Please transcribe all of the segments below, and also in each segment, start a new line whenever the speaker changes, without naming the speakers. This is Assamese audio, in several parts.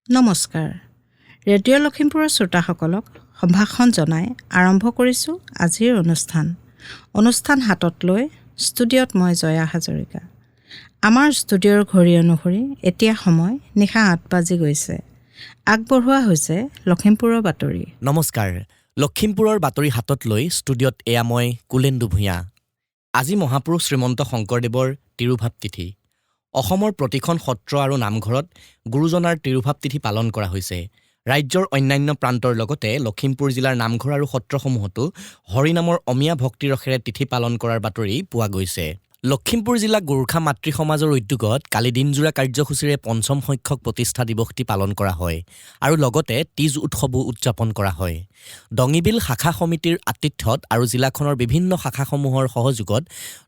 নমস্কাৰ। ৰেডিঅ' লখিমপুৰৰ শ্ৰোতাসকলক সম্ভাষণ জনাই আৰম্ভ কৰিছোঁ আজিৰ অনুষ্ঠান হাতত লৈ ষ্টুডিঅ'ত মই জয়া হাজৰিকা। আমাৰ ষ্টুডিঅ'ৰ ঘড়ী অনুসৰি এতিয়া সময় নিশা ৮ বাজি গৈছে। আগবঢ়োৱা হৈছে লখিমপুৰৰ বাতৰি।
নমস্কাৰ। লখিমপুৰৰ বাতৰি হাতত লৈ ষ্টুডিঅ'ত এয়া মই কুলেন্দু ভূঞা। আজি মহাপুৰুষ শ্ৰীমন্ত শংকৰদেৱৰ তিৰুভাৱ তিথি। অসমৰ প্ৰতিখন সত্ৰ আৰু নামঘৰত গুৰুজনাৰ তিৰুভাৱ তিথি পালন কৰা হৈছে। ৰাজ্যৰ অন্যান্য প্ৰান্তৰ লগতে লখিমপুৰ জিলাৰ নামঘৰ আৰু সত্ৰসমূহতো হৰিনামৰ অমীয়া ভক্তিৰসেৰে তিথি পালন কৰাৰ বাতৰি পোৱা গৈছে। লখিমপুৰ জিলা গোৰ্খা মাতৃ সমাজৰ উদ্যোগত কালি দিনজোৰা কাৰ্যসূচীৰে ৫ম সংখ্যক প্ৰতিষ্ঠা দিৱসটি পালন কৰা হয় আৰু লগতে তীজ উৎসৱো উদযাপন কৰা হয়। ডঙিবিল শাখা সমিতিৰ আতিথ্যত আৰু জিলাখনৰ বিভিন্ন শাখাসমূহৰ সহযোগত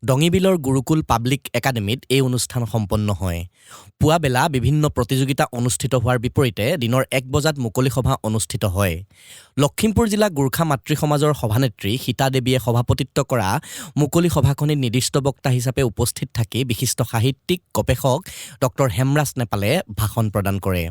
ডঙিবিলৰ গুৰুকুল পাব্লিক একাডেমীত এই অনুষ্ঠান সম্পন্ন হয়। পুৱাবেলা বিভিন্ন প্ৰতিযোগিতা অনুষ্ঠিত হোৱাৰ বিপৰীতে দিনৰ ১ বজাত মুকলি সভা অনুষ্ঠিত হয়। লখিমপুৰ জিলা গোৰ্খা মাতৃ সমাজৰ সভানেত্ৰী সীতা দেৱীয়ে সভাপতিত্ব কৰা মুকলি সভাখনিত নিৰ্দিষ্ট বক্তা হিচাপে উপস্থিত থাকি বিশিষ্ট সাহিত্যিক গৱেষক ডক্টৰ হেমৰাজ নেপালে ভাষণ প্ৰদান কৰে।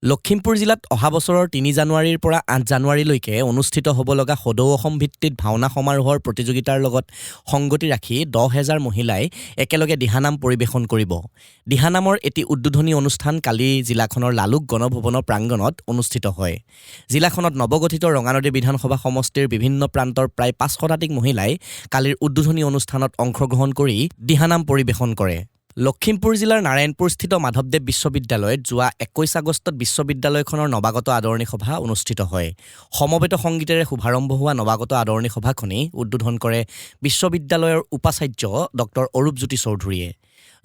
লখিমপুৰ জিলাত অহা বছৰৰ ৩ জানুৱাৰীৰ পৰা ৮ জানুৱাৰীলৈকে অনুষ্ঠিত হ'ব লগা সদৌ অসম ভিত্তিত ভাওনা সমাৰোহৰ প্ৰতিযোগিতাৰ লগত সংগতি ৰাখি ১০,০০০ মহিলাই একেলগে দিহানাম পৰিৱেশন কৰিব। দিহানামৰ এটি উদ্বোধনী অনুষ্ঠান কালি জিলাখনৰ লালুক গণভৱনৰ প্ৰাংগণত অনুষ্ঠিত হয়। জিলাখনত নৱগঠিত ৰঙানদী বিধানসভা সমষ্টিৰ বিভিন্ন প্ৰান্তৰ প্ৰায় ৫০০ শতাধিক মহিলাই কালিৰ উদ্বোধনী অনুষ্ঠানত অংশগ্ৰহণ কৰি দিহানাম পৰিৱেশন কৰে। লখিমপুৰ জিলাৰ নাৰায়ণপুৰস্থিত মাধৱদেৱ বিশ্ববিদ্যালয়ত যোৱা ২১ আগষ্টত বিশ্ববিদ্যালয়খনৰ নৱাগত আদৰণি সভা অনুষ্ঠিত হয়। সমবেত সংগীতেৰে শুভাৰম্ভ হোৱা নৱাগত আদৰণি সভাখনি উদ্বোধন কৰে বিশ্ববিদ্যালয়ৰ উপাচাৰ্য ডক্টৰ অৰূপজ্যোতি চৌধুৰীয়ে।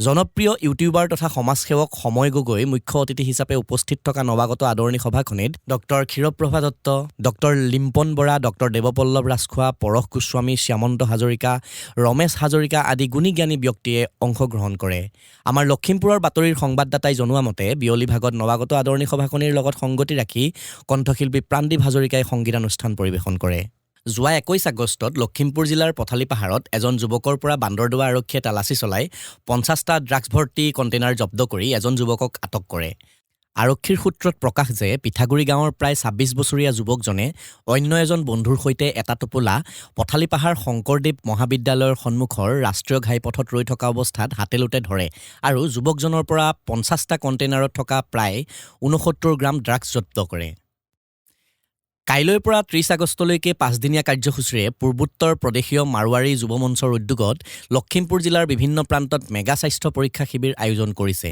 জনপ্ৰিয় ইউটিউবাৰ তথা সমাজসেৱক সময় গগৈ মুখ্য অতিথি হিচাপে উপস্থিত থকা নৱাগত আদৰণি সভাখনিত doctor Kshirprabha Dutta, doctor Limpon Bora, doctor Debapallav Rajkhowa, Parash Goswami, Shyamanta Hazarika, Ramesh Hazarika আদি গুণী জ্ঞানী ব্যক্তিয়ে অংশগ্ৰহণ কৰে। আমাৰ লখিমপুৰৰ বাতৰিৰ সংবাদদাতাই জনোৱা মতে বিয়লি ভাগত নৱাগত আদৰণি সভাখনিৰ লগত সংগতি ৰাখি কণ্ঠশিল্পী প্ৰাণদীপ হাজৰিকাই সংগীতানুষ্ঠান পৰিৱেশন কৰে। যোৱা ২১ আগষ্টত লখিমপুৰ জিলাৰ পথালি পাহাৰত এজন যুৱকৰ পৰা বান্দৰদোৱা আৰক্ষীয়ে তালাচী চলাই ৫০টা ড্ৰাগছ ভৰ্তি কণ্টেইনাৰ জব্দ কৰি এজন যুৱকক আটক কৰে। আৰক্ষীৰ সূত্ৰত প্ৰকাশ যে পিঠাগুৰি গাঁৱৰ প্ৰায় ২৬ বছৰীয়া যুৱকজনে অন্য এজন বন্ধুৰ সৈতে এটা টোপোলা পথালি পাহাৰ শংকৰদেৱ মহাবিদ্যালয়ৰ সন্মুখৰ ৰাষ্ট্ৰীয় ঘাইপথত ৰৈ থকা অৱস্থাত হাতেলোতে ধৰে আৰু যুৱকজনৰ পৰা ৫০টা কণ্টেইনাৰত থকা প্ৰায় ৬৯ গ্ৰাম ড্ৰাগছ জব্দ কৰে। কাইলৈৰ পৰা ৩০ আগষ্টলৈকে ৫দিনীয়া কাৰ্যসূচীৰে পূৰ্বোত্তৰ প্ৰদেশীয় মাৰোৱাৰী যুৱ মঞ্চৰ উদ্যোগত লখিমপুৰ জিলাৰ বিভিন্ন প্ৰান্তত মেগা স্বাস্থ্য পৰীক্ষা শিবিৰ আয়োজন কৰিছে।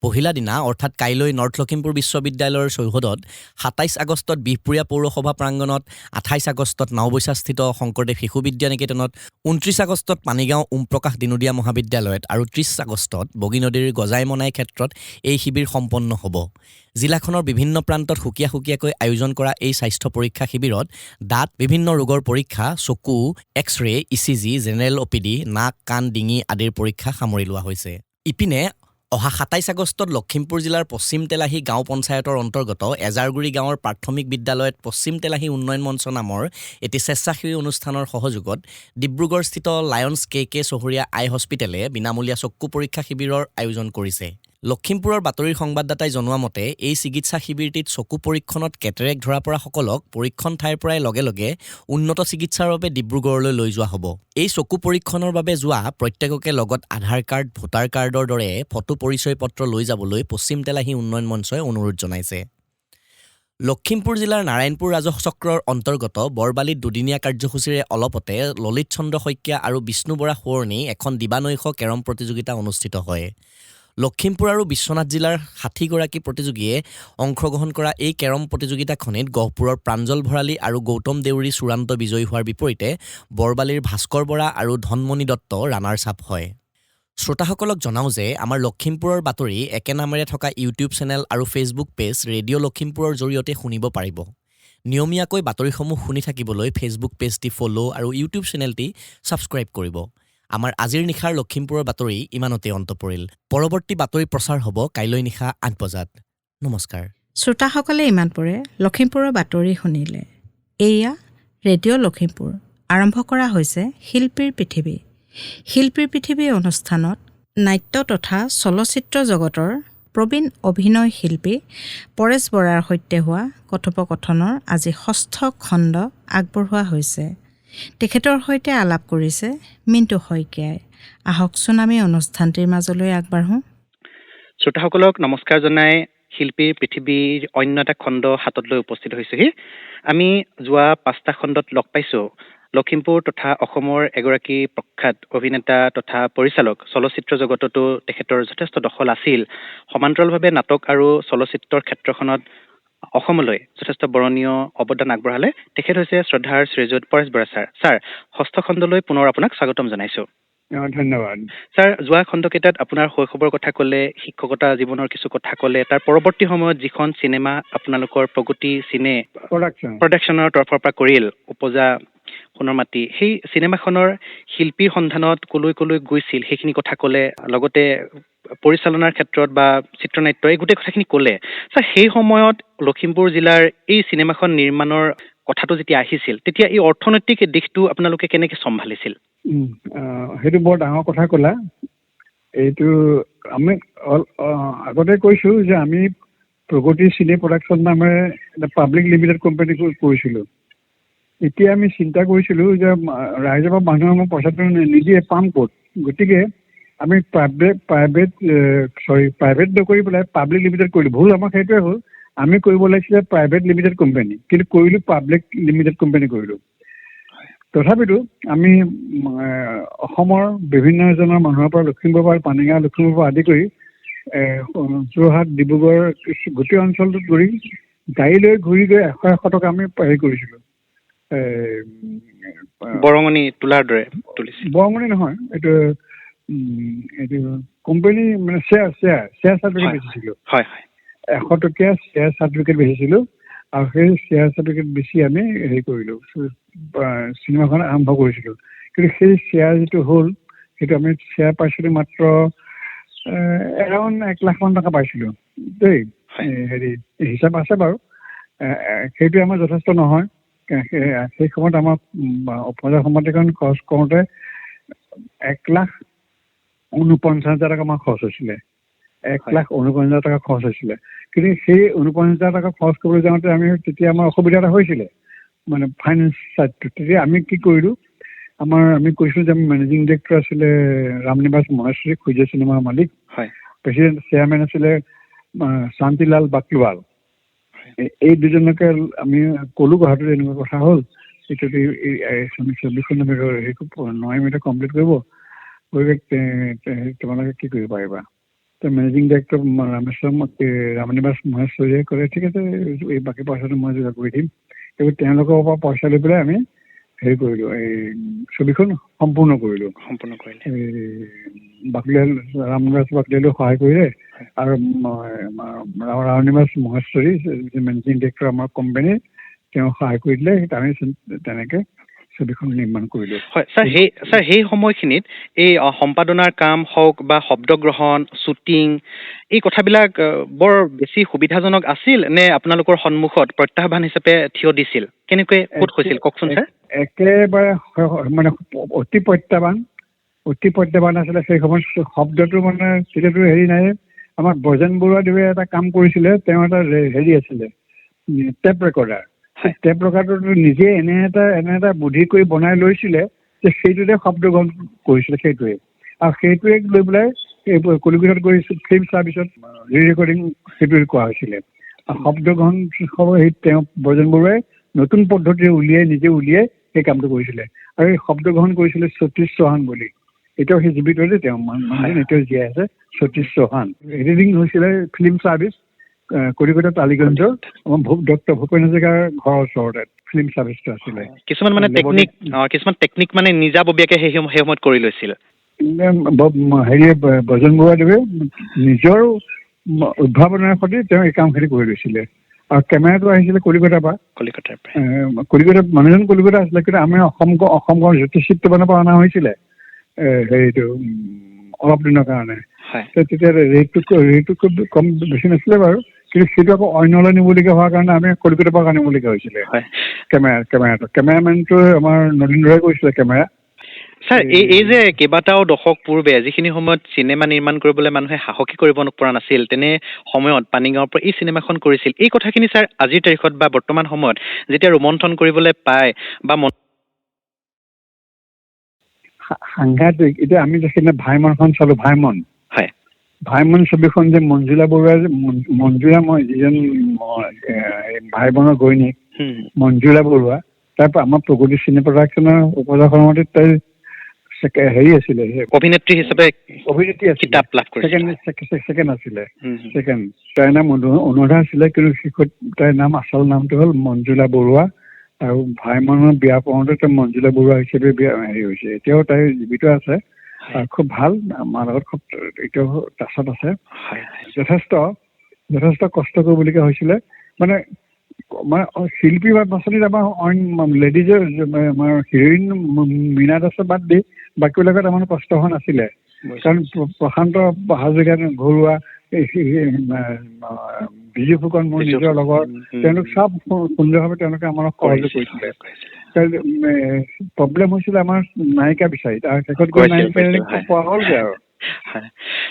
পহিলা দিনা অৰ্থাৎ কাইলৈ নৰ্থ লখিমপুৰ বিশ্ববিদ্যালয়ৰ চৌহদত, ২৭ আগষ্টত বিহপুৰীয়া পৌৰসভা প্ৰাংগণত, ২৮ আগষ্টত নাওবৈচাস্থিত শংকৰদেৱ শিশু বিদ্যা নিকেতনত, ২৯ আগষ্টত পানীগাঁও ওমপ্ৰকাশ দিনোদীয়া মহাবিদ্যালয়ত আৰু ৩০ আগষ্টত বগীনদীৰ গজাইমনাই ক্ষেত্ৰত এই শিবিৰ সম্পন্ন হ'ব। জিলাখনৰ বিভিন্ন প্ৰান্তত সুকীয়া সুকীয়াকৈ আয়োজন কৰা এই স্বাস্থ্য পৰীক্ষা শিবিৰত দাঁত, বিভিন্ন ৰোগৰ পৰীক্ষা, চকু, এক্স-ৰে, ইচিজি, জেনেৰেল অপিডি, নাক, কাণ, ডিঙি আদিৰ পৰীক্ষা সামৰি লোৱা হৈছে। ইপিনে অহা ২৭ আগষ্টত লখিমপুৰ জিলাৰ পশ্চিম তেলাহী গাঁও পঞ্চায়তৰ অন্তৰ্গত এজাৰগুৰি গাঁৱৰ প্ৰাথমিক বিদ্যালয়ত পশ্চিম তেলাহী উন্নয়ন মঞ্চ নামৰ এটি স্বেচ্ছাসেৱী অনুষ্ঠানৰ সহযোগত ডিব্ৰুগড়স্থিত লায়ন্স কে চহৰীয়া আই হস্পিটেলে বিনামূলীয়া চক্ষু পৰীক্ষা শিবিৰৰ আয়োজন কৰিছে। লখিমপুৰৰ বাতৰিৰ সংবাদদাতাই জনোৱা মতে এই চিকিৎসা শিবিৰটিত চকু পৰীক্ষণত কেটেৰেক্ট ধৰা পৰা সকলক পৰীক্ষণ ঠাইৰ পৰাই লগে লগে উন্নত চিকিৎসাৰ বাবে ডিব্ৰুগড়লৈ লৈ যোৱা হ'ব। এই চকু পৰীক্ষণৰ বাবে যোৱা প্ৰত্যেককে লগত আধাৰ কাৰ্ড, ভোটাৰ কাৰ্ডৰ দৰে ফটো পৰিচয় পত্ৰ লৈ যাবলৈ পশ্চিম তেলাহী উন্নয়ন মঞ্চই অনুৰোধ জনাইছে। লখিমপুৰ জিলাৰ নাৰায়ণপুৰ ৰাজহ চক্ৰৰ অন্তৰ্গত বৰবালিত দুদিনীয়া কাৰ্যসূচীৰে অলপতে ললিত চন্দ্ৰ শইকীয়া আৰু বিষ্ণু বৰা সোঁৱৰণী এখন দিবানৈশ কেৰম প্ৰতিযোগিতা অনুষ্ঠিত হয়। লখিমপুৰ আৰু বিশ্বনাথ জিলাৰ ৬০গৰাকী প্ৰতিযোগীয়ে অংশগ্ৰহণ কৰা এই কেৰম প্ৰতিযোগিতাখনিত গহপুৰৰ প্ৰাঞ্জল ভৰালী আৰু গৌতম দেউৰী চূড়ান্ত বিজয়ী হোৱাৰ বিপৰীতে বৰবালিৰ ভাস্কৰ বৰা আৰু ধনমণি দত্ত ৰানাৰ্ছ আপ হয়। শ্ৰোতাসকলক জনাওঁ যে আমাৰ লখিমপুৰৰ বাতৰি একে নামেৰে থকা ইউটিউব চেনেল আৰু ফেচবুক পেজ ৰেডিঅ' লখিমপুৰৰ জৰিয়তে শুনিব পাৰিব। নিয়মীয়াকৈ বাতৰিসমূহ শুনি থাকিবলৈ ফেচবুক পেজটি ফ'ল' আৰু ইউটিউব চেনেলটি ছাবস্ক্ৰাইব কৰিব। আমাৰ আজিৰ নিশাৰ লখিমপুৰৰ বাতৰি ইমানতে অন্ত পৰিল। পৰৱৰ্তী বাতৰি প্ৰচাৰ হ'ব কাইলৈ নিশা ৮ বজাত। নমস্কাৰ।
শ্ৰোতাসকলে ইমান পৰে লখিমপুৰৰ বাতৰি শুনিলে। এয়া ৰেডিঅ' লখিমপুৰ। আৰম্ভ কৰা হৈছে শিল্পীৰ পৃথিৱী। শিল্পীৰ পৃথিৱী অনুষ্ঠানত নাট্য তথা চলচ্চিত্ৰ জগতৰ প্ৰবীণ অভিনয় শিল্পী পৰেশ বৰাৰ সৈতে হোৱা কথোপকথনৰ আজি 6ষ্ঠ খণ্ড আগবঢ়োৱা হৈছে। তেখেতৰ সৈতে আলাপ কৰিছে মিণ্টু শইকীয়াই। আহকচোন আমি অনুষ্ঠানটিৰ মাজলৈ আগবাঢ়োঁ।
শ্ৰোতাসকলক নমস্কাৰ জনাই শিল্পীৰ পৃথিৱীৰ অন্য এটা খণ্ড হাতত লৈ উপস্থিত হৈছোহি। আমি যোৱা 5টা খণ্ডত লগ পাইছোঁ লখিমপুৰ তথা অসমৰ এগৰাকী প্ৰখ্যাত অভিনেতা তথা পৰিচালক। চলচ্চিত্ৰ জগততো তেখেতৰ যথেষ্ট দখল আছিল। সমান্তৰালভাৱে নাটক আৰু চলচ্চিত্ৰৰ ক্ষেত্ৰখনত অসমলৈ যথেষ্ট বৰণীয় অৱদান আগবঢ়ালে। তেখেত হৈছে শ্ৰদ্ধাৰ শ্ৰীযুত পৰেশ বৰা ছাৰ। ছাৰ, 6ষ্ঠ খণ্ডলৈ পুনৰ আপোনাক স্বাগতম জনাইছোঁ।
ধন্যবাদ
ছাৰ। যোৱা খণ্ডকেইটাত আপোনাৰ শৈশৱৰ কথা ক'লে, শিক্ষকতা জীৱনৰ কিছু কথা ক'লে। তাৰ পৰৱৰ্তী সময়ত যিখন চিনেমা আপোনালোকৰ প্ৰগতি চিনে প্ৰডাকশ্যনৰ তৰফৰ পৰা কৰিল, উপজা সোণৰ মাটি, সেই চিনেমাখনৰ শিল্পীৰ সন্ধানত কলৈ কলৈ গৈছিল সেইখিনি কথা ক'লে। লগতে পৰিচালনাৰ ক্ষেত্ৰত বা চিত্ৰনাট্য এই গোটেই কথাখিনি ক'লে। ছাৰ, সেই সময়ত লখিমপুৰ জিলাৰ এই চিনেমাখন নিৰ্মাণৰ কথাটো যেতিয়া আহিছিল, তেতিয়া এই অৰ্থনৈতিক দিশটো আপোনালোকে কেনেকৈ চম্ভালিছিল?
সেইটো বৰ ডাঙৰ কথা ক'লা। এইটো আমি আগতে কৈছোঁ যে আমি প্ৰগতি চিনে প্ৰডাকশ্যন নামেৰে এটা পাব্লিক লিমিটেড কোম্পানী কৰিছিলোঁ। এতিয়া আমি চিন্তা কৰিছিলোঁ যে ৰাইজৰ পৰা মানুহৰ পইচাটো নিদিয়ে, পাম ক'ত? গতিকে আমি প্ৰাইভেট নকৰি পেলাই পাব্লিক লিমিটেড কৰিলোঁ। ভুল আমাৰ সেইটোৱে হ'ল। আমি কৰিব লাগিছিলে প্ৰাইভেট লিমিটেড কোম্পানী, কিন্তু কৰিলোঁ পাব্লিক লিমিটেড কোম্পানী কৰিলোঁ। তথাপিতো আমি অসমৰ বিভিন্ন এজনৰ মানুহৰ পৰা লখিমপুৰ পৰা পানীগাঁও, লখিমপুৰ পৰা আদি কৰি যোৰহাট, ডিব্ৰুগড় গোটেই অঞ্চলটোত ঘূৰি গাড়ী লৈ ঘূৰি গৈ 100 টকা আমি হেৰি কৰিছিলোঁ।
বৰঙণি তোলাৰ দৰে তুলিছিল।
বৰঙণি নহয়, এইটো কোম্পানী মানে শ্বেয়াৰ চাৰ্টিফিকেট বেচিছিলোঁ। 100 টকীয়া শ্বেয়াৰ চাৰ্টিফিকেট বেচিছিলোঁ। আৰু সেই শ্বেয়াৰ চাৰ্টিফিকেট বেছি আমি হেৰি কৰিলোঁ, চিনেমাখন আৰম্ভ কৰিছিলোঁ। কিন্তু সেই শ্বেয়াৰ যিটো হ'ল, সেইটো আমি শ্বেয়াৰ পাইছিলোঁ মাত্ৰ এৰাউণ্ড 1 লাখ মান টকা পাইছিলোঁ দেই। হেৰি হিচাপ আছে বাৰু। সেইটোৱে আমাৰ যথেষ্ট নহয়। সেই সময়ত আমাৰ উপজা সমাধিখন খৰচ কৰোঁতে 1,49,000 টকা আমাৰ খৰচ হৈছিলে। 1,49,000 টকা খৰচ হৈছিলে। কিন্তু সেই 49,000 টকা খৰচ কৰিবলৈ যাওঁতে তেতিয়া আমাৰ অসুবিধা এটা হৈছিলে, মানে ফাইনেন্স চাইডটো। তেতিয়া আমি কি কৰিলোঁ, আমি কৈছিলোঁ যে মেনেজিং ডিৰেক্টৰ আছিলে ৰামনিবাস মহেশ্বৰী, সূৰ্য চিনেমাৰ মালিক। প্ৰেচিডেণ্ট চেয়াৰমেন আছিলে শান্তিলাল বাকলিৱাল। এই দুজনকে আমি ক'লোঁ কথাটো এনেকুৱা কথা হ'ল, এইটো 24খন আমি নৱেম্বৰতে কমপ্লিট কৰিব, তোমালোকে কি কৰিব পাৰিবা? মেনেজিং ডিৰেক্টৰ ৰামনিবাস মহেশ্বৰীয়ে ক'লে, ঠিক আছে, এই বাকী পইচাটো মই যোগাৰ কৰি দিম। এইবোৰ তেওঁলোকৰ পৰা পইচা লৈ পেলাই আমি হেৰি কৰিলোঁ, এই ছবিখন সম্পূৰ্ণ কৰিলোঁ। ৰামনিবাস বাকলিৱালেও সহায় কৰিলে, আৰু ৰামনিবাস মহেশ্বৰী মেনেজিং ডিৰেক্টৰ আমাৰ কোম্পানীৰ, তেওঁ সহায় কৰি দিলে। আমি তেনেকৈ ছবিখন নিৰ্মাণ কৰিলোঁ।
হয় ছাৰ, সেই সময়খিনিত এই সম্পাদনাৰ কাম হওক বা শব্দগ্ৰহণ, শ্বুটিং, এই কথাবিলাক বৰ বেছি সুবিধাজনক আছিল নে আপোনালোকৰ সন্মুখত প্ৰত্যাহ্বান হিচাপে থিয় দিছিল? কেনেকৈ ক'ত হৈছিল কওকচোন ছাৰ।
একেবাৰে মানে অতি প্ৰত্যাহ্বান আছিলে সেই সময়ত। শব্দটো মানে তেতিয়াতো হেৰি নাই। আমাৰ ব্ৰজেন বৰুৱাদেৱে এটা কাম কৰিছিলে, তেওঁ এটা হেৰি আছিলে টেপ ৰেকৰ্ডাৰ। টেপ ৰেকৰ্ডাৰটো নিজে এনে এটা বুদ্ধি কৰি বনাই লৈছিলে যে সেইটোতে শব্দ গ্ৰহণ কৰিছিলে সেইটোৱে। আৰু সেইটোৱে লৈ পেলাই কলিকতাত গৈ ফিল্ম চাৰ্ভিচত ৰি-ৰেকৰ্ডিং সেইটোৱে কৰা হৈছিলে। আৰু শব্দ গ্ৰহণ সেই তেওঁ ব্ৰজেন বৰুৱাই নতুন পদ্ধতিৰে নিজে উলিয়াই সেই কামটো কৰিছিলে। আৰু এই শব্দ গ্ৰহণ কৰিছিলে সতীশ চৌহান বুলি। এতিয়াও সেই জীৱিত যে তেওঁ মানুহজন এতিয়াও জীয়াই আছে, সতীশ চৌহান। এডিটিং হৈছিলে ফিল্ম চাৰ্ভিচ কলিকতা টালিগঞ্জৰ ডক্টৰ ভূপেন হাজৰিকাৰ ঘৰৰ ওচৰতে ফিল্ম চাৰ্ভিচটো আছিলে।
কিছুমান টেকনিক মানে নিজাববীয়াকে সেই সময়ত কৰি লৈছিল।
হেৰিয়ে ব্ৰজেন বৰুৱাদেৱে নিজৰ উদ্ভাৱনৰ সৈতে তেওঁ এই কামখিনি কৰি লৈছিলে। আৰু কেমেৰাটো আহিছিলে কলিকতাৰ পৰা। মানুহজন কলিকতা আছিলে, কিন্তু আমি অসমখন জ্যোতিষিত্ৰমানৰ পৰা অনা হৈছিলে হেৰিটো অলপ দিনৰ কাৰণে। তেতিয়া ৰেটটো খুব কম বেছি নাছিলে বাৰু, কিন্তু সেইটো আকৌ অন্যলৈ নিবলগীয়া হোৱাৰ কাৰণে আমি কলিকতাৰ পৰা আনিবলগীয়া হৈছিলে কেমেৰাটো। কেমেৰামেনটো আমাৰ নলিন ৰয়ে কৰিছিলে কেমেৰা।
ছাৰ এই যে কেইবাটাও দশক পূৰ্বে যিখিনি সময়ত চিনেমা নিৰ্মাণ কৰিবলৈ মানুহে সাহসী কৰিব পৰা নাছিল, তেনে সময়ত পানীগাঁৱৰ পৰা এই চিনেমাখন কৰিছিল। এই কথাখিনি ছাৰ আজিৰ তাৰিখত বা বৰ্তমান সময়ত যেতিয়া ৰোমন্থন কৰিবলৈ পায় বা
সাংঘাতিক। এতিয়া আমি সেইদিনা ভাইমনখন চালো, ভাইমন।
হয়,
ভাইমন ছবিখন যে মঞ্জুলা বৰুৱাৰ, মঞ্জুলা মই যিজন ভাই বোনৰ ঘৈণীয়েক মঞ্জুলা বৰুৱা, তাৰ পৰা আমাৰ প্ৰগতি চিনে প্ৰডাকশ্যনৰ উপজাকৰ্মতে তাই হেৰি আছিলে,
অভিনেত্ৰী হিচাপে
অভিনেত্ৰী
কিতাপ লাভ কৰিছিল।
ছেকেণ্ড আছিলে, তাইৰ নাম অনুৰাধা আছিলে, কিন্তু শেষত তাইৰ নাম আচল নামটো হ'ল মঞ্জুলা বৰুৱা। আৰু ভাইমনৰ বিয়া পঢ়োতে তাই মঞ্জুলা বৰুৱা হিচাপে বিয়া হেৰি হৈছে। এতিয়াও তাই জীৱিত আছে, খুব ভাল, আমাৰ লগত খুব এতিয়াও টাচত আছে। যথেষ্ট কষ্ট কৰিবলগীয়া হৈছিলে। মানে শিল্পী বা বাছনিত আমাৰ অইন লেডিজৰ আমাৰ হিৰইন মীনা দাসৰ বাদ দি বাকীবিলাকত আমাৰ কষ্ট হোৱা নাছিলে। কাৰণ প্ৰশান্ত হাজৰিকা, ঘৰুৱা, বিজু ফুকন মোৰ নিজৰ লগৰ, তেওঁলোক চব সুন্দৰভাৱে তেওঁলোকে আমাক সহযোগ কৰিছিলে। প্ৰব্লেম হৈছিলে আমাৰ নায়িকা বিচাৰি, তাৰ শেষত গৈ নায়িকা পোৱা হ'লগৈ আৰু।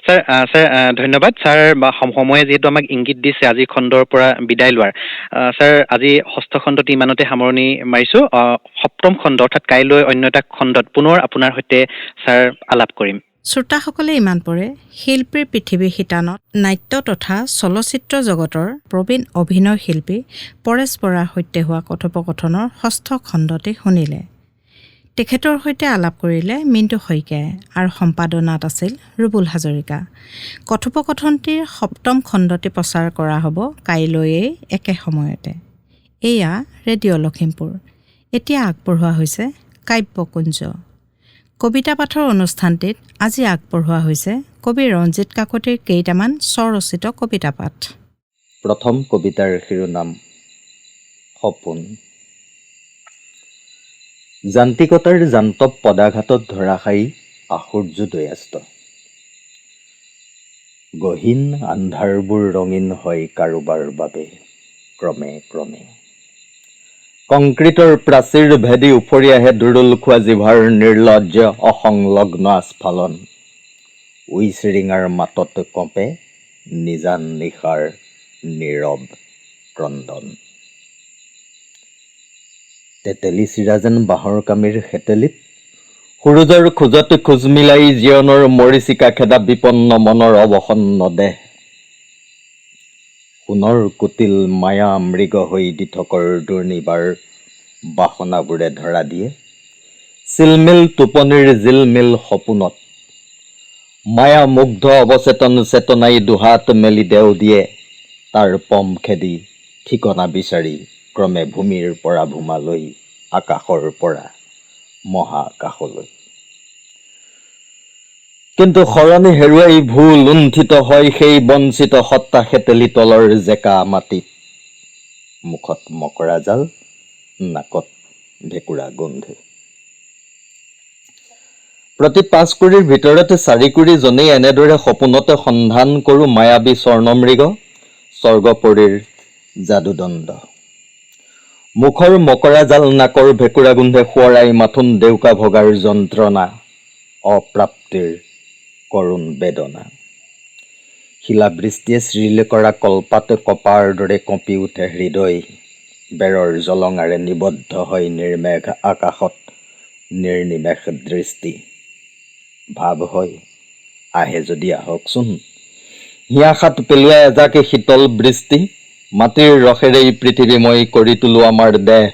ছাৰ ধন্যবাদ। ছাৰ সময়ে যিহেতু আমাক ইংগিত দিছে আজি খণ্ডৰ পৰা বিদায় লোৱাৰ, ছাৰ আজি ষষ্ঠ খণ্ডটি ইমানতে সামৰণি মাৰিছোঁ। সপ্তম খণ্ড অৰ্থাৎ কাইলৈ অন্য এটা খণ্ডত পুনৰ আপোনাৰ সৈতে ছাৰ আলাপ কৰিম।
শ্ৰোতাসকলে ইমান পৰে শিল্পীৰ পৃথিৱী শিতানত নাট্য তথা চলচ্চিত্ৰ জগতৰ প্ৰবীণ অভিনয় শিল্পী পৰেশ বৰাৰ সৈতে হোৱা কথোপকথনৰ ষষ্ঠ খণ্ডতে শুনিলে। তেখেতৰ সৈতে আলাপ কৰিলে মিণ্টু শইকীয়াই আৰু সম্পাদনাত আছিল ৰুবুল হাজৰিকা। কথোপকথনটিৰ সপ্তম খণ্ডটি প্ৰচাৰ কৰা হ'ব কাইলৈয়ে একে সময়তে। এয়া ৰেডিঅ' লখিমপুৰ। এতিয়া আগবঢ়োৱা হৈছে কাব্যকুঞ্জ। কবিতা পাঠৰ অনুষ্ঠানটিত আজি আগবঢ়োৱা হৈছে কবি ৰঞ্জিত কাকতিৰ কেইটামান স্বৰচিত কবিতা পাঠ।
প্ৰথম কবিতাৰ শিৰোনাম সপোন। যান্ত্ৰিকতাৰ জান্তৱ পদাঘাতত ধৰাশায়ী আশুৰ্যোদয়াস্ত। গহীন আন্ধাৰবোৰ ৰঙীন হয় কাৰোবাৰ বাবে ক্ৰমে ক্ৰমে। কংক্ৰিটৰ প্ৰাচীৰ ভেদি উফৰি আহে দুৰুল খোৱা জিভাৰ নিৰ্লজ্জ অসংলগ্ন আস্ফালন। উইচিৰিঙাৰ মাতত কঁপে নিজান নিশাৰ নীৰৱ ক্ৰন্দন। তেতেলী চিৰা যেন বাঁহৰ কামিৰ হেতেলিত সূৰুজৰ খোজত খোজ মিলাই জীৱনৰ মৰিচিকা খেদা বিপন্ন মনৰ অৱসন্ন দেহ। সোণৰ কুটিল মায়া মৃগ হৈ দিঠকৰ দুৰ্নিবাৰ বাসনাবোৰে ধৰা দিয়ে চিলমিল টোপনিৰ জিলমিল সপোনত। মায়া মুগ্ধ অৱচেতন চেতনাই দুহাত মেলি দেও দিয়ে তাৰ পম খেদি ঠিকনা বিচাৰি ক্ৰমে ভূমিৰ পৰা ভূমালৈ, আকাশৰ পৰা মহাকাশলৈ। কিন্তু সৰণি হেৰুৱাই ভূ লুণ্ঠিত হয় সেই বঞ্চিত সত্তা হেতেলি তলৰ জেকা মাটিত। মুখত মকৰা জাল, নাকত ভেকুৰা গোন্ধ। প্ৰতি 5 কুৰিৰ ভিতৰতে 4 কুৰি জনেই এনেদৰে সপোনতে সন্ধান কৰোঁ মায়াবী স্বৰ্ণমৃগ, স্বৰ্গপৰীৰ যাদুদণ্ড। মুখৰ মকৰা জাল, নাকৰ ভেকুৰা গোন্ধে সোঁৱৰাই মাথোন ডেউকা ভগাৰ যন্ত্ৰণা, অপ্ৰাপ্তিৰ কৰুণ বেদনা। শিলাবৃষ্টিয়ে শ্ৰীলে কৰা কলপাত কপাৰ দৰে কঁপি উঠে হৃদয়। বেৰৰ জলঙাৰে নিবদ্ধ হয় নিৰ্মেঘ আকাশত নিৰ্নিমেষ দৃষ্টি। ভাৱ হয় আহে যদি আহকচোন, হিয়াখাত পেলোৱা এজাকে শীতল বৃষ্টি। মাটিৰ ৰসেৰেই পৃথিৱীময় কৰি তোলো আমাৰ দেহ,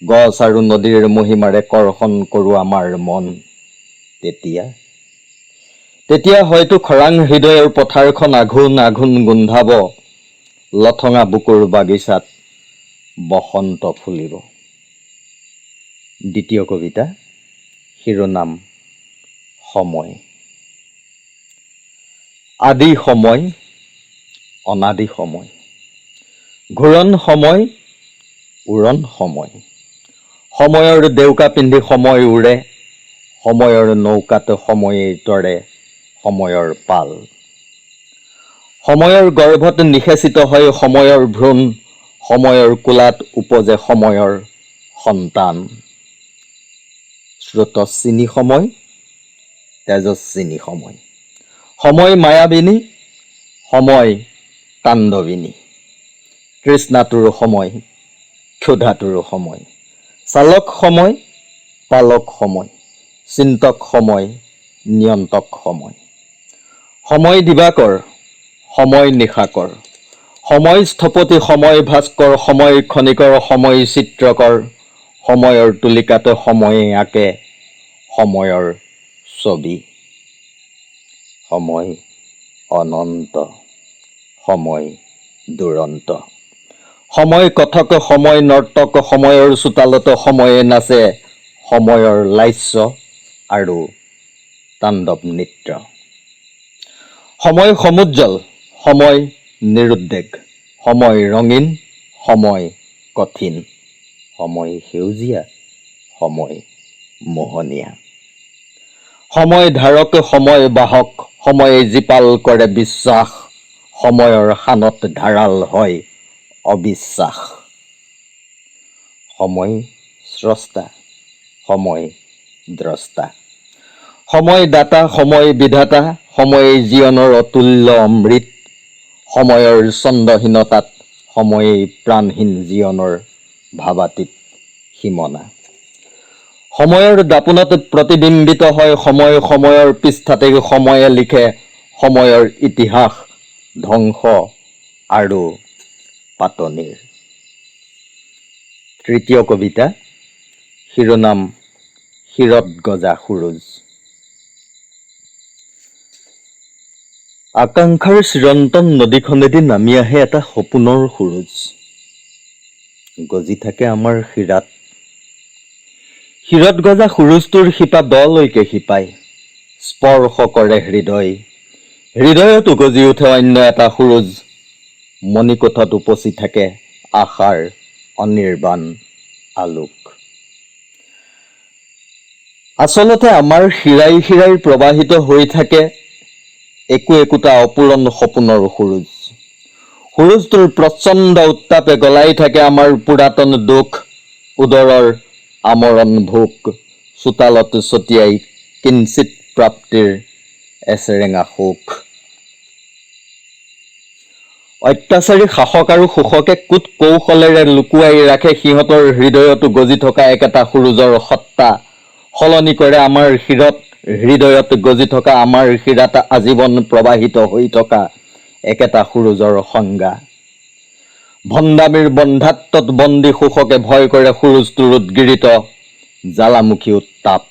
গছ আৰু নদীৰ মহিমাৰে কৰ্ষণ কৰোঁ আমাৰ মন। তেতিয়া হয়তো খৰাং হৃদয়ৰ পথাৰখন আঘোণ আঘোণ গোন্ধাব, লঠঙা বুকুৰ বাগিচাত বসন্ত ফুলিব। দ্বিতীয় কবিতা, শিৰোনাম সময়। আদি সময়, অনাদি সময়, ঘূৰণ সময়, উৰণ সময়। সময়ৰ ডেউকা পিন্ধি সময় উৰে, সময়ৰ নৌকাত সময়েই তৰে সময়ৰ পাল। সময়ৰ গৰ্ভত নিষেচিত হয় সময়ৰ ভ্ৰূণ, সময়ৰ কোলাত উপজে সময়ৰ সন্তান। স্ৰোতস্বিনী সময়, তেজস্বিনী সময়, সময় মায়াবিনী, সময় তাণ্ডবিনী, তৃষ্ণাটোৰ সময়, ক্ষুধাটোৰ সময়, চালক সময়, পালক সময়, চিন্তক সময়, নিয়ন্তক সময়, সময় দিবাকৰ, সময় নিশাকৰ, সময় স্থপতি, সময় ভাস্কৰ, সময় খনিকৰ, সময় চিত্ৰকৰ, সময়ৰ তুলিকাতে সময়ে আঁকে সময়ৰ ছবি। সময় অনন্ত, সময় দুৰন্ত, সময় কথক, সময় নৰ্তক, সময়ৰ চোতালতে সময়ে নাচে সময়ৰ লাস্য আৰু তাণ্ডৱ নৃত্য। সময় সমুজ্জ্বল, সময় নিৰুদ্বেগ, সময় ৰঙীন, সময় কঠিন, সময় সেউজীয়া, সময় মোহনীয়া, সময় ধাৰক, সময় বাহক, সময়ে জীপাল কৰে বিশ্বাস, সময়ৰ শানত ধাৰাল হয় অবিশ্বাস। সময় স্ৰষ্টা, সময় দ্ৰষ্টা, সময় দাতা, সময় বিধাতা, সময়ে জীৱনৰ অতুল্য অমৃত, সময়ৰ ছন্দহীনতাত সময়েই প্ৰাণহীন জীৱনৰ ভাবাতীত সীমনা। সময়ৰ দাপোণত প্ৰতিবিম্বিত হয় সময়, সময়ৰ পৃষ্ঠাতেই সময়ে লিখে সময়ৰ ইতিহাস, ধ্বংস আৰু পাতনিৰ। তৃতীয় কবিতা, শিৰোনাম শিৰত গজা সুৰুজ। আকাংক্ষাৰ চিৰন্তন নদীখনেদি নামি আহে এটা সপোনৰ সুৰুজ, গজি থাকে আমাৰ শিৰাত। শিৰত গজা সুৰুজটোৰ শিপা দলৈকে শিপাই, স্পৰ্শ কৰে হৃদয়, হৃদয়তো গজি উঠে অন্য এটা সুৰুজ, মণিকোঠত উপচি থাকে আশাৰ অনিৰ্বাণ আলোক। আচলতে আমাৰ শিৰাই শিৰাই প্ৰবাহিত হৈ থাকে একো একোটা অপূৰণ সপোনৰ সুৰুজ। সুৰুজটোৰ প্ৰচণ্ড উত্তাপে গলাই থাকে আমাৰ পুৰাতন দুখ, উদৰৰ আমৰণ ভোক, চোতালত ছটিয়াই কিঞ্চিত প্ৰাপ্তিৰ এচেৰেঙা সুখ। অত্যাচাৰী শাসক আৰু শোষকে কুট কৌশলেৰে লুকুৱাই ৰাখে সিহঁতৰ হৃদয়তো গজি থকা একেটা সুৰুজৰ সত্তা, সলনি কৰে আমাৰ শিৰত, হৃদয়ত গজি থকা আমাৰ শিৰাত আজীৱন প্ৰবাহিত হৈ থকা একেটা সুৰুজৰ সংজ্ঞা। ভণ্ডামীৰ বন্ধাত্বত বন্দী শোষকে ভয় কৰে সুৰুজটোৰ উদ্গিৰিত জ্বালামুখী উত্তাপ।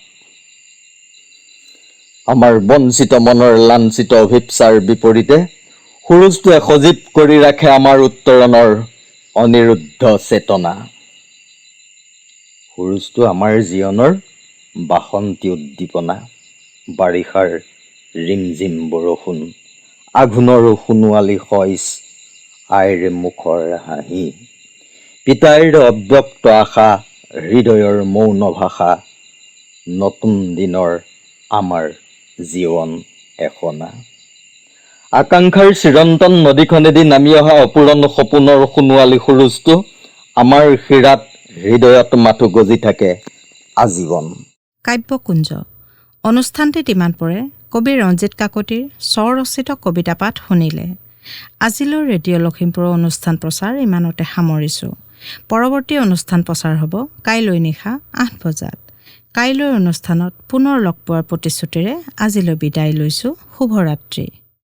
আমাৰ বঞ্চিত মনৰ লাঞ্চিত অভিপ্সাৰ বিপৰীতে সুৰুজটোৱে সজীৱ কৰি ৰাখে আমাৰ উত্তৰণৰ অনিৰুদ্ধ চেতনা। সুৰুজটো আমাৰ জীৱনৰ বাসন্তী উদ্দীপনা, বাৰিষাৰ ৰিমঝিম বৰষুণ, আঘোণৰ সোণোৱালী শইচ, আইৰ মুখৰ হাঁহি, পিতাইৰ অব্যক্ত আশা, হৃদয়ৰ মৌন ভাষা, নতুন দিনৰ আমাৰ জীৱন এখনা। আকাংক্ষাৰ চিৰন্তন নদীখনেদি নামি অহা অপূৰণ সপোনৰ সোণোৱালী সুৰুজটো আমাৰ শিৰাত, হৃদয়ত মাথো গজি থাকে আজীৱন।
কাব্যকুঞ্জ অনুষ্ঠানটিত ইমান পৰে কবি ৰঞ্জিত কাকতিৰ স্বৰচিত কবিতা পাঠ শুনিলে। আজিলৈ ৰেডিঅ' লখিমপুৰৰ অনুষ্ঠান প্ৰচাৰ ইমানতে সামৰিছোঁ। পৰৱৰ্তী অনুষ্ঠান প্ৰচাৰ হ'ব কাইলৈ নিশা 8 বজাত। কাইলৈৰ অনুষ্ঠানত পুনৰ লগ পোৱাৰ প্ৰতিশ্ৰুতিৰে আজিলৈ বিদায় লৈছোঁ। শুভৰাত্ৰি।